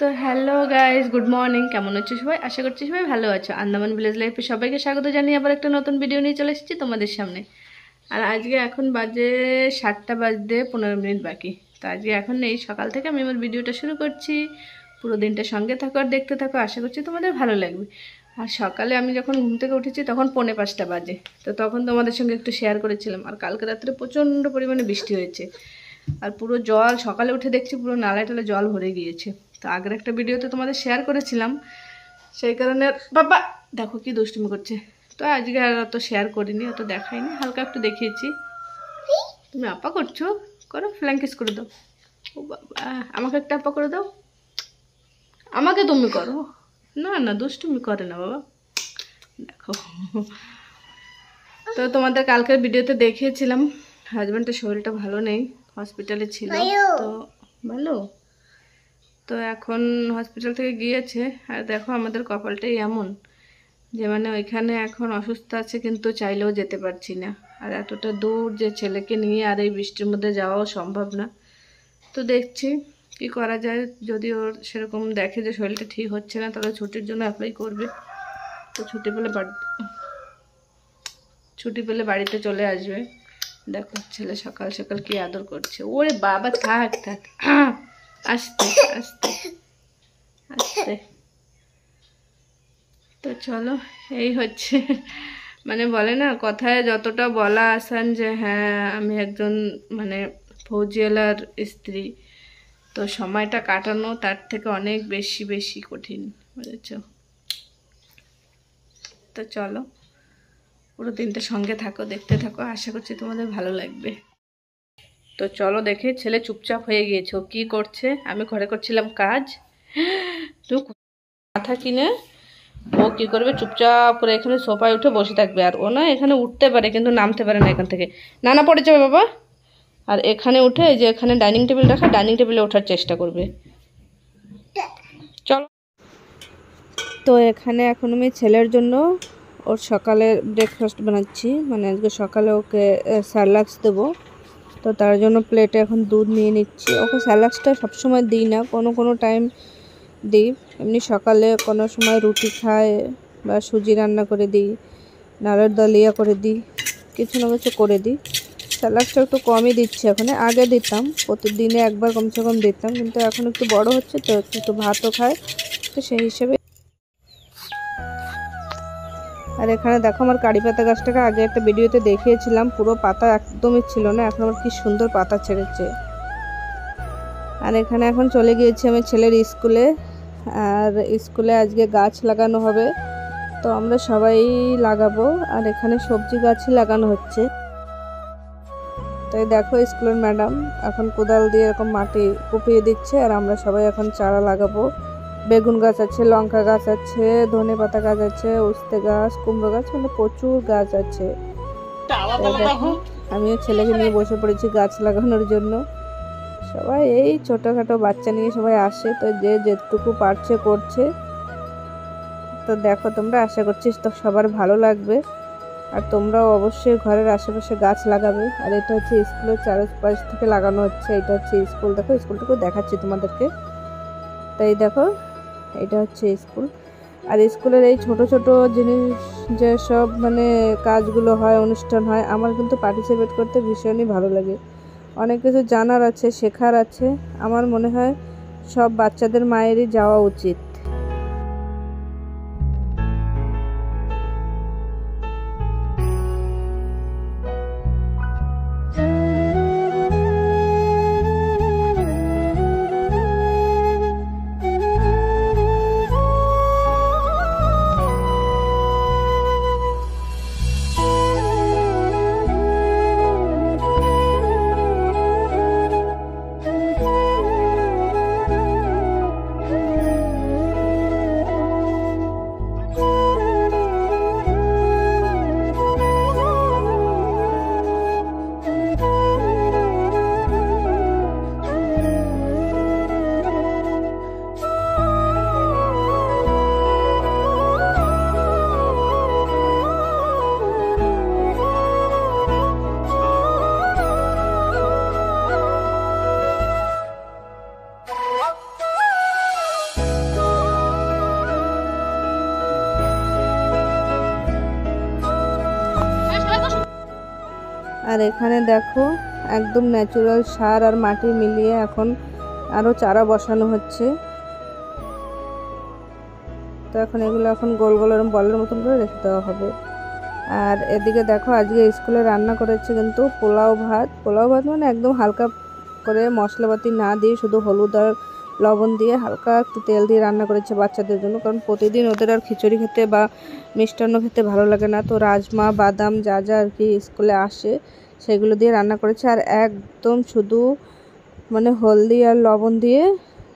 তো hello guys, good morning. কেমন আছো সবাই? আশা করছি সবাই ভালো আছো। আন্দামান ভিলেজ লাইফে সবাইকে স্বাগত জানিয়ে আবার একটা নতুন ভিডিও নিয়ে চলে এসেছি তোমাদের সামনে। আর আজকে এখন বাজে 7টা বাজতে 15 মিনিট বাকি। তো আজকে এখন এই সকাল থেকে আমি আমার ভিডিওটা শুরু করছি। পুরো দিনটা সঙ্গে থাকো আর দেখতে থাকো, আশা করছি তোমাদের ভালো লাগবে। আর সকালে আমি যখন ঘুম থেকে উঠেছি তখন 4:45 বাজে। তো তখন তোমাদের সঙ্গে একটু শেয়ার করেছিলাম। আর কালকে রাত্রে প্রচণ্ড পরিমাণে বৃষ্টি হয়েছে, আর পুরো জল, সকালে উঠে দেখছি পুরো নালায় টালে জল ভরে গিয়েছে। তো আগের একটা ভিডিওতে তোমাদের শেয়ার করেছিলাম, সেই কারণে বাবা দেখো কি দুষ্টুমি করছে। তো আজকে আর অত শেয়ার করিনি, অত দেখাইনি, হালকা একটু দেখিয়েছি। তুমি আপা করছো, করো, ফ্ল্যাঙ্কিস করে দাও। ও বাবা, আমাকে একটা আপা করে দাও। আমাকে তুমি করো। না না, দুষ্টুমি করে না বাবা, দেখো। তো তোমাদের কালকের ভিডিওতে দেখিয়েছিলাম হাজব্যান্ডের শরীরটা ভালো নেই, হসপিটালে ছিল। তো ভালো, তো এখন হসপিটাল থেকে গিয়েছে। আর দেখো আমাদের কপালটাই এমন যে মানে ওইখানে এখন অসুস্থ আছে, কিন্তু চাইলেও যেতে পারছি না। আর এতটা দূর যে ছেলেকে নিয়ে আর এই বৃষ্টির মধ্যে যাওয়াও সম্ভব না। তো দেখছি কি করা যায়। যদি ওর সেরকম দেখে যে শরীরটা ঠিক হচ্ছে না, তাহলে ছুটির জন্য অ্যাপ্লাই করবে। তো ছুটি পেলে বাড়িতে চলে আসবে। দেখো ছেলে সকাল সকাল কি আদর করছে। ওরে বাবা, থাক থাক, আস্তে আস্তে আস্তে। তো চলো, এই হচ্ছে মানে বলে না কথায় যতটা বলা আসান যে হ্যাঁ আমি একজন মানে ফৌজিওয়ালার স্ত্রী, তো সময়টা কাটানো তার থেকে অনেক বেশি বেশি কঠিন, বুঝেছ? তো চলো, পুরো দিনটা সঙ্গে থাকো, দেখতে থাকো, আশা করছি তোমাদের ভালো লাগবে। তো চলো, দেখে ছেলে চুপচাপ হয়ে গিয়েছে। ও কি করছে? আমি ঘরে করছিলাম কাজ, তো মাথা কিনে ও কি করবে, চুপচাপ করে এখানে সোফায় উঠে বসে থাকবে। আর ও না এখানে উঠতে পারে, কিন্তু নামতে পারে না এখান থেকে। না পড়ে যাবে বাবা। আর এখানে উঠে, এই যে এখানে ডাইনিং টেবিল রাখা, ডাইনিং টেবিলে ওঠার চেষ্টা করবে। চলো, তো এখানে এখন আমি ছেলের জন্য ওর সকালে ব্রেকফাস্ট বানাচ্ছি। মানে আজকে সকালে ওকে স্যারলাক্স দেবো, তো তার জন্য প্লেটে এখন দুধ নিয়ে নিচ্ছি। ওকে স্যারলাক্সটা সবসময় দিই না, কোনো টাইম দিই। এমনি সকালে কোনো সময় রুটি খায় বা সুজি রান্না করে দিই, নাড়ের দলিয়া করে দিই, কিছু না কিছু করে দিই। স্যালাডটা একটু কমই দিচ্ছি এখন, আগে দিতাম প্রতিদিনে একবার কমসে কম দিতাম, কিন্তু এখন একটু বড় হচ্ছে তো একটু ভাতও খায়, তো সেই হিসেবে। আর এখানে দেখো আমার কারি পাতা গাছটাকে আগে একটা ভিডিওতে দেখিয়েছিলাম, পুরো পাতা একদমই ছিল না, এখন আমার কি সুন্দর পাতা ছেড়েছে। আর এখানে এখন চলে গিয়েছি আমি ছেলের স্কুলে। আর স্কুলে আজকে গাছ লাগানো হবে, তো আমরা সবাই লাগাবো। আর এখানে সবজি গাছই লাগানো হচ্ছে। তাই দেখো স্কুলের ম্যাডাম এখন কোদাল দিয়ে এরকম মাটি কুপিয়ে দিচ্ছে, আর আমরা সবাই এখন চারা লাগাবো। বেগুন গাছ আছে, লঙ্কা গাছ আছে, ধনে পাতা গাছ আছে, উস্তে গাছ, কুমড়ো গাছ, মানে প্রচুর গাছ আছে। দেখো আমিও ছেলেকে নিয়ে বসে পড়েছি গাছ লাগানোর জন্য। সবাই এই ছোটোখাটো বাচ্চা নিয়ে সবাই আসে, তো যে যেটুকু পারছে করছে। তো দেখো তোমরা, আশা করছি তো সবার ভালো লাগবে। আর তোমরাও অবশ্যই ঘরের আশেপাশে গাছ লাগাবে। আর এটা হচ্ছে স্কুলের চারপাশ থেকে লাগানো হচ্ছে। এটা হচ্ছে স্কুল, দেখো স্কুলটাকে দেখাচ্ছি তোমাদেরকে। তাই দেখো এটা হচ্ছে স্কুল। আর স্কুলের এই ছোট ছোট জিনিস যে সব মানে কাজগুলো হয়, অনুষ্ঠান হয়, আমার কিন্তু পার্টিসিপেট করতে ভীষণই ভালো লাগে। অনেক কিছু জানার আছে, শেখার আছে। আমার মনে হয় সব বাচ্চাদের মায়েরই যাওয়া উচিত। এখানে দেখো একদম ন্যাচারাল সার আর মাটি মিলিয়ে এখন আরও চারা বসানো হচ্ছে। তো এখন এগুলো এখন গোল গোল এরকম বলের মতন করে রেখে দেওয়া হবে। আর এদিকে দেখো আজকে স্কুলে রান্না করেছে কিন্তু পোলাও ভাত মানে একদম হালকা করে মশলাপাতি না দিয়ে শুধু হলুদ আর লবণ দিয়ে হালকা একটু তেল দিয়ে রান্না করেছে বাচ্চাদের জন্য, কারণ প্রতিদিন ওদের আর খিচুড়ি খেতে বা মিষ্টান্ন খেতে ভালো লাগে না। তো রাজমা বাদাম যা যা আর কি স্কুলে আসে সেগুলো দিয়ে রান্না করেছে, আর একদম শুধু মানে হলদি আর লবণ দিয়ে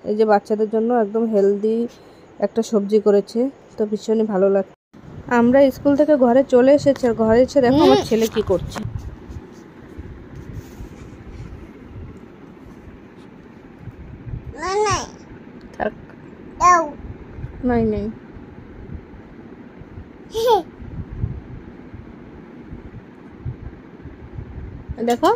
এই যে বাচ্চাদের জন্য একদম হেলদি একটা সবজি করেছে। তো ভীষণই ভালো লাগে। আমরা স্কুল থেকে ঘরে চলে এসেছি, আর ঘরে এসে দেখো আমার ছেলে কি করছে। নাই নেই দেখো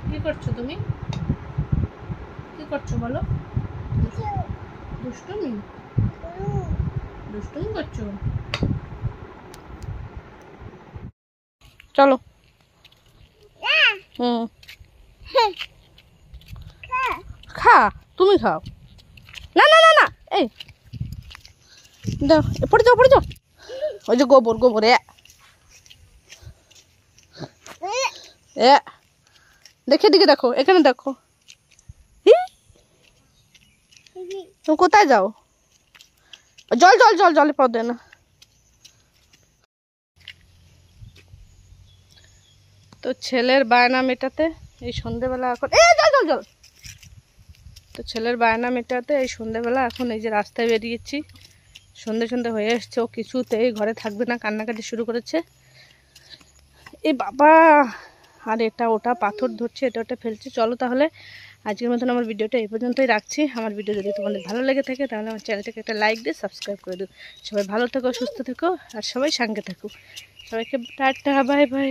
কি করছো তুমি, কি করছো বলো? দুষ্টুমি দুষ্টুমি করছো? চলো। হুম খা, তুমি খাও। না না না না, এই দাও, পড়ে যাও পড়ে যাও। ওই যে গোবর গোবর এ এ দেখে দিকে দেখো, এখানে দেখো। তুমি কোথায় যাও? জল জল জল জলে পাও দেয় না। তো ছেলের বায়না মেটাতে এই সন্ধেবেলা এখন জল জল জল। তো ছেলের বায়না মেটাতে এই সন্ধেবেলা এখন এই যে রাস্তায় বেরিয়েছি। সন্ধে হয়ে এসছে, ও কিছুতেই ঘরে থাকবে না, কান্নাকাটি শুরু করেছে। এ বাবা, আর এটা ওটা পাথর ধরছে, এটা ওটা ফেলছে। চলো তাহলে আজকের মতন আমার ভিডিওটা এই পর্যন্তই রাখছি। আমার ভিডিও যদি তোমাদের ভালো লেগে থাকে তাহলে আমার চ্যানেলটাকে একটা লাইক দিয়ে সাবস্ক্রাইব করে দিও। সবাই ভালো থেকো, সুস্থ থেকো, আর সবাই সঙ্গে থাকো। সবাইকে টাটা, বাই বাই।